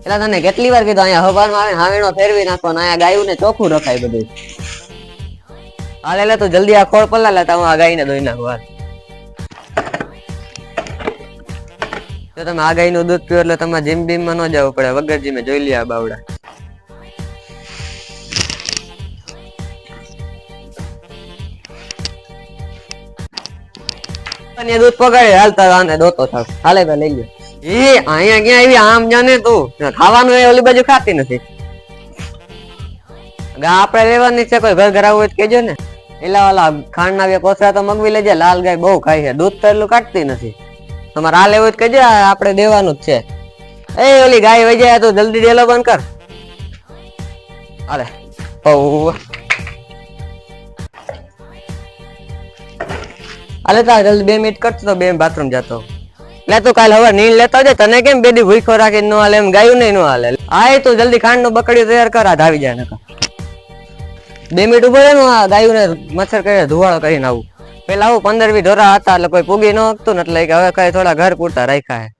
એટલે તને કેટલી વાર કીધું અહીંયા હવારમાં આવે હાવેણો ફેરવી નાખવાનો, અહીંયા ગાયું ને ચોખ્ખું રખાય બધું. હાલ એટલે તું જલ્દી આ ખોળ પલ્લા લેતા હું આ ગાયને ધોઈ નાખું હાલ. જો તમે આ ગાયનું દૂધ પીવો એટલે તમારે જીમ બીમમાં ન જવું પડે, વગર જીમે જોઈ લે આ બાવડા. દૂધ પગાડે હાલતા આને દોતો થાવ હાલે તો લઈ લ્યો. એ અહીંયા ક્યાં આવી આમ જાને તું ખાવાનું એ ઓલી બાજુ ખાતી નથી. આપડે લેવાની છે, કોઈ ઘર ઘર આવું હોય તો કેજો ને. એલા વાલા ખાંડ ના કોસરા તો મગવી લેજે, લાલ ગાય બહુ ખાય છે, દૂધ તો એટલું કાઢતી નથી. તમારે આ લેવું કહેજે, આપડે દેવાનું જ છે. એ ઓલી ગાય વહી જાય તો જલ્દી ડેલો બંધ કર. અરે અલે તા જલ્દી 2 મિનિટ કરતો તો 2 બાથરૂમ જતો. લે તું કાલ હવે નીંદ લેતો જાય, તને કેમ બેડી ભૂખો રાખીને નો હાલે, એમ ગાયું નહીં નો હાલે. આ તું જલ્દી ખાંડ નું બકડીયું તૈયાર કર, આ ધાવી જાય નકા. 2 મિનિટ ઉભો રહે ને, આ ગાયું ને મચ્છર કરી ધુવાળો કરીને આવું. પેલા આવું 15-20 ઢોરા હતા એટલે કોઈ પૂગી ન હકતું ને, એટલે હવે કઈ થોડા ઘર પૂરતા રાખ્યા હે.